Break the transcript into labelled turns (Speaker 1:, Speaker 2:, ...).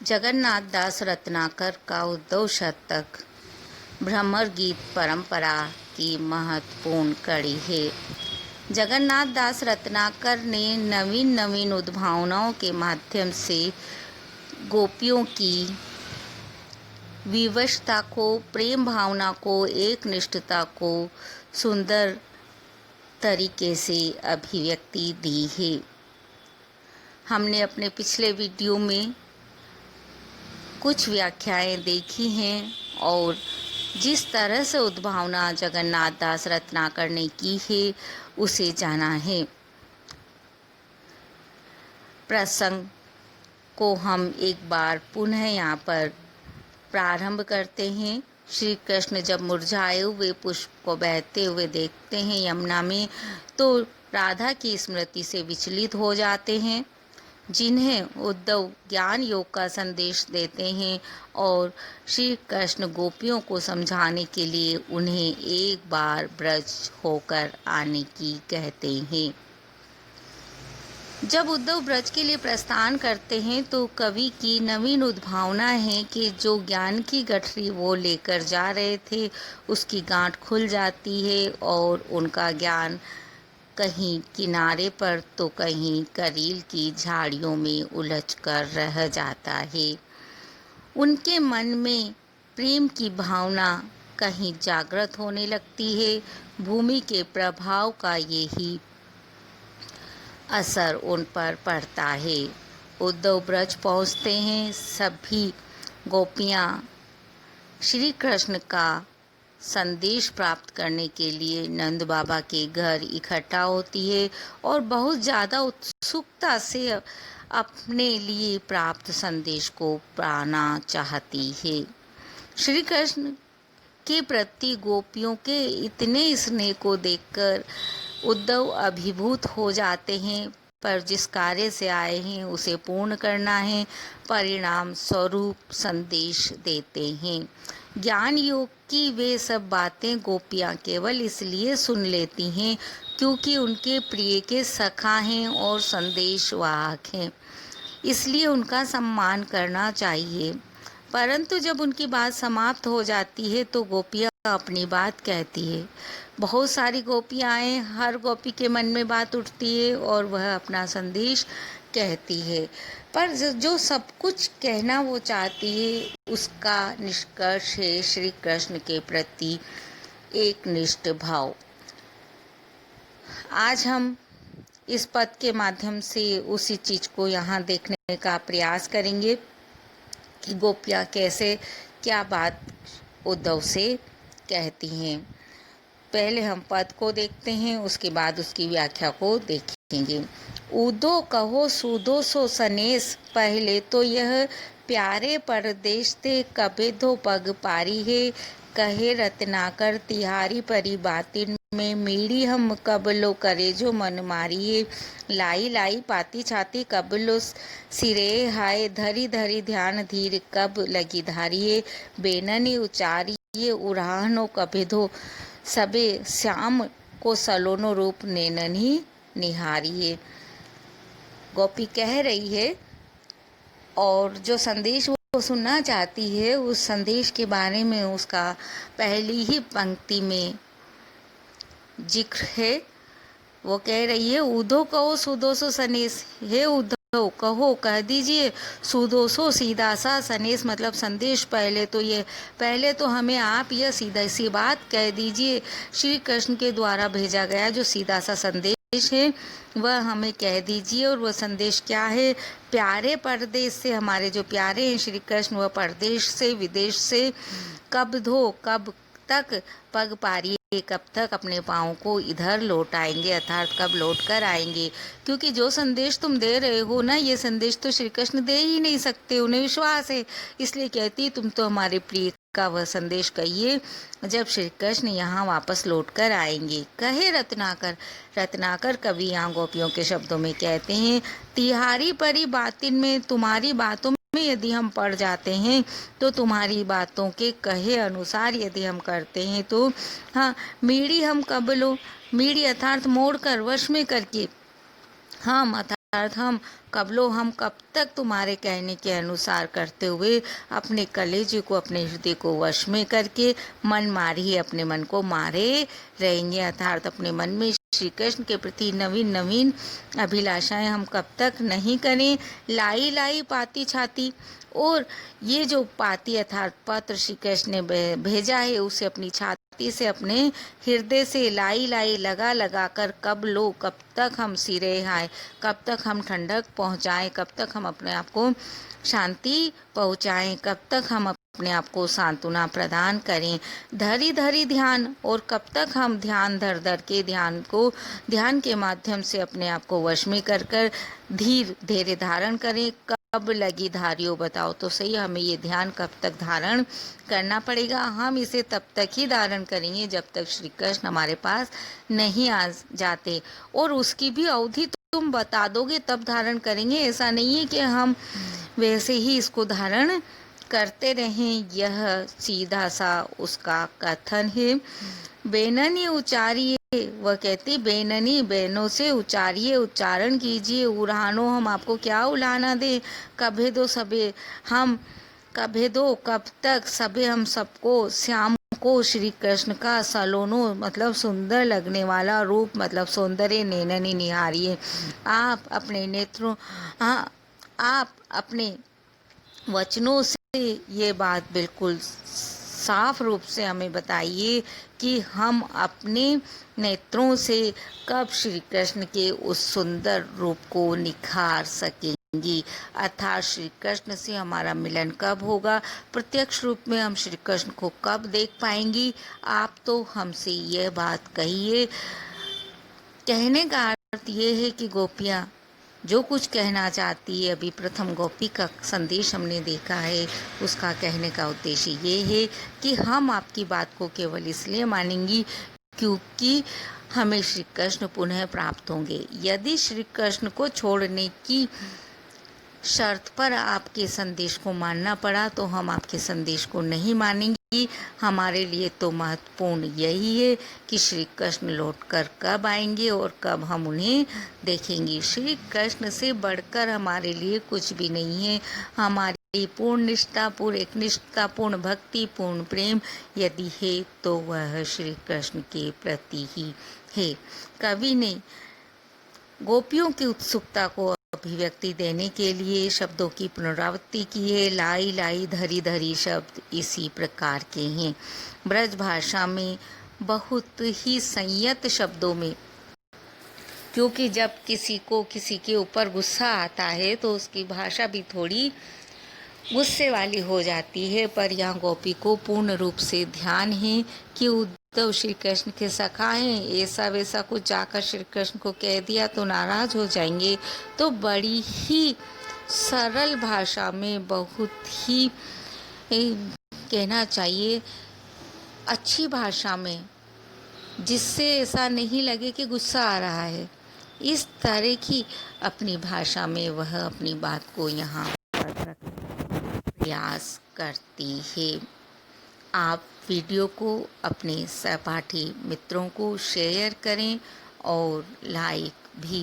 Speaker 1: जगन्नाथ दास रत्नाकर का उद्धव शतक भ्रमर गीत परंपरा की महत्वपूर्ण कड़ी है। जगन्नाथ दास रत्नाकर ने नवीन नवीन उद्भावनाओं के माध्यम से गोपियों की विवशता को, प्रेम भावना को, एक निष्ठता को सुंदर तरीके से अभिव्यक्ति दी है। हमने अपने पिछले वीडियो में कुछ व्याख्याएं देखी हैं और जिस तरह से उद्भावना जगन्नाथ दास रत्नाकर ने की है उसे जाना है। प्रसंग को हम एक बार पुनः यहाँ पर प्रारंभ करते हैं। श्री कृष्ण जब मुरझाए हुए पुष्प को बहते हुए देखते हैं यमुना में, तो राधा की स्मृति से विचलित हो जाते हैं, जिन्हें उद्धव ज्ञान योग का संदेश देते हैं और श्री कृष्ण गोपियों को समझाने के लिए उन्हें एक बार ब्रज होकर आने की कहते हैं। जब उद्धव ब्रज के लिए प्रस्थान करते हैं तो कवि की नवीन उद्भावना है कि जो ज्ञान की गठरी वो लेकर जा रहे थे उसकी गांठ खुल जाती है और उनका ज्ञान कहीं किनारे पर तो कहीं करील की झाड़ियों में उलझकर रह जाता है। उनके मन में प्रेम की भावना कहीं जागृत होने लगती है। भूमि के प्रभाव का यही असर उन पर पड़ता है। उद्धव ब्रज पहुँचते हैं। सभी गोपियाँ श्री कृष्ण का संदेश प्राप्त करने के लिए नंद बाबा के घर इकट्ठा होती है और बहुत ज़्यादा उत्सुकता से अपने लिए प्राप्त संदेश को पाना चाहती है। श्री कृष्ण के प्रति गोपियों के इतने स्नेह को देखकर उद्धव अभिभूत हो जाते हैं, पर जिस कार्य से आए हैं उसे पूर्ण करना है, परिणाम स्वरूप संदेश देते हैं। ज्ञान योग की वे सब बातें गोपियाँ केवल इसलिए सुन लेती हैं क्योंकि उनके प्रिय के सखा हैं और संदेशवाहक हैं, इसलिए उनका सम्मान करना चाहिए। परंतु जब उनकी बात समाप्त हो जाती है तो गोपियाँ अपनी बात कहती है। बहुत सारी गोपियाँ हैं, हर गोपी के मन में बात उठती है और वह अपना संदेश कहती है, पर जो सब कुछ कहना वो चाहती है उसका निष्कर्ष है श्री कृष्ण के प्रति एक निष्ठ भाव। आज हम इस पद के माध्यम से उसी चीज़ को यहाँ देखने का प्रयास करेंगे कि गोपियाँ कैसे क्या बात उद्धव से कहती हैं। पहले हम पद को देखते हैं, उसके बाद उसकी व्याख्या को देखेंगे। ऊदो कहो सूदो सो सनेस, पहले तो यह प्यारे परदेश ते कबे दो पग पारी है। कहे रत्नाकर तिहारी परी बातिन में, मीड़ी हम कबलो करे जो मन मारी है। लाई लाई पाती छाती कबलो सिरे हाय, धरी धरी ध्यान धीर कब लगी धारी है। बेननी उचारिये उड़ानो कबे दो, सबे श्याम को सलोनो रूप नैननी निहारिये। गोपी कह रही है और जो संदेश वो सुनना चाहती है उस संदेश के बारे में उसका पहली ही पंक्ति में जिक्र है। वो कह रही है, उद्धव कहो सुदोसो सनेस, हे उद्धव कहो, कह दीजिए सुदोसो सीधा सा, सनेस मतलब संदेश। पहले तो हमें आप यह सीधा सी बात कह दीजिए। श्री कृष्ण के द्वारा भेजा गया जो सीधा सा संदेश है वह हमें कह दीजिए। और वह संदेश क्या है? प्यारे परदेश से, हमारे जो प्यारे हैं श्री कृष्ण, वह परदेश से, विदेश से, कब तक पग पारी, कब तक अपने पाँव को इधर लौट आएंगे, अर्थात कब लौट कर आएंगे। क्योंकि जो संदेश तुम दे रहे हो ना, ये संदेश तो श्री कृष्ण दे ही नहीं सकते, उन्हें विश्वास है। इसलिए कहती तुम तो हमारे प्रिय का वह संदेश कहिए जब श्री कृष्ण यहाँ वापस लौट कर आएंगे। कहे रत्नाकर कवि यहाँ गोपियों के शब्दों में कहते हैं, तिहारी परी बातिन में, तुम्हारी बातों में यदि हम पड़ जाते हैं तो तुम्हारी बातों के कहे अनुसार यदि हम करते हैं तो हाँ, मीड़ी हम कबलो, मीड़ी अर्थात मोड़ कर, वश में करके, हम हम कब तक तुम्हारे कहने के अनुसार करते हुए अपने कलेजे को, अपने हृदय को वश में करके मन मारी अपने मन को मारे रहेंगे। अर्थात अपने मन में श्री कृष्ण के प्रति नवीन नवीन अभिलाषाएं हम कब तक नहीं करें। लाई लाई पाती छाती, और ये जो पाती अर्थात पत्र श्री कृष्ण ने भेजा है उसे अपनी छाती से, अपने हृदय से लाई लाई लगा लगा कर कब तक हम सिरे आए, कब तक हम ठंडक पहुँचाएं, कब तक हम अपने आप को शांति पहुँचाएं, कब तक हम अपने आप को सांत्वना प्रदान करें। धरी धरी ध्यान, और कब तक हम ध्यान धर धर के ध्यान के माध्यम से अपने आप को वश में कर धैर्य धारण करें। कब लगी धारियों बताओ तो सही, हमें ये ध्यान कब तक धारण करना पड़ेगा। हम इसे तब तक ही धारण करेंगे जब तक श्री कृष्ण हमारे पास नहीं आ जाते, और उसकी भी अवधि तुम बता दोगे तब धारण करेंगे। ऐसा नहीं है कि हम वैसे ही इसको धारण करते रहें। यह सीधा सा उसका कथन है। बेननी उचारिए, वह कहती बेननी, बहनों से उचारिए, उच्चारण कीजिए। उल्हानो, हम आपको क्या उल्हाना दे। कभे दो सबे हम, कभे दो कब तक सबे हम सबको, श्याम को श्री कृष्ण का सलोनो मतलब सुंदर लगने वाला रूप मतलब सौंदर्य नैननी निहारिए। आप अपने नेत्रों, आप अपने वचनों से ये बात बिल्कुल साफ रूप से हमें बताइए कि हम अपने नेत्रों से कब श्री कृष्ण के उस सुंदर रूप को निखार सकेंगी। अर्थात श्री कृष्ण से हमारा मिलन कब होगा, प्रत्यक्ष रूप में हम श्री कृष्ण को कब देख पाएंगी। आप तो हमसे यह बात कहिए। कहने का अर्थ ये है कि गोपियाँ जो कुछ कहना चाहती है, अभी प्रथम गोपी का संदेश हमने देखा है, उसका कहने का उद्देश्य ये है कि हम आपकी बात को केवल इसलिए मानेंगी क्योंकि हमें श्री कृष्ण पुनः प्राप्त होंगे। यदि श्री कृष्ण को छोड़ने की शर्त पर आपके संदेश को मानना पड़ा तो हम आपके संदेश को नहीं मानेंगे। हमारे लिए तो महत्वपूर्ण यही है कि श्री कृष्ण लौटकर कब आएंगे और कब हम उन्हें देखेंगे। श्री कृष्ण से बढ़कर हमारे लिए कुछ भी नहीं है। हमारी पूर्ण निष्ठा, पूर्ण एकनिष्ठतापूर्ण भक्ति, पूर्ण प्रेम यदि है तो वह श्री कृष्ण के प्रति ही है। कवि ने गोपियों की उत्सुकता को अभिव्यक्ति देने के लिए शब्दों की पुनरावृत्ति की है। लाई लाई धरी धरी शब्द इसी प्रकार के हैं। ब्रज भाषा में बहुत ही संयत शब्दों में, क्योंकि जब किसी के ऊपर गुस्सा आता है तो उसकी भाषा भी थोड़ी गुस्से वाली हो जाती है। पर यहाँ गोपी को पूर्ण रूप से ध्यान है कि उद्धव श्री कृष्ण के सखा हैं, ऐसा वैसा कुछ जाकर श्री कृष्ण को कह दिया तो नाराज हो जाएंगे। तो बड़ी ही सरल भाषा में, बहुत ही कहना चाहिए अच्छी भाषा में, जिससे ऐसा नहीं लगे कि गुस्सा आ रहा है, इस तरह की अपनी भाषा में वह अपनी बात को यहाँ पर प्रयास करती है। आप वीडियो को अपने सहपाठी मित्रों को शेयर करें और लाइक भी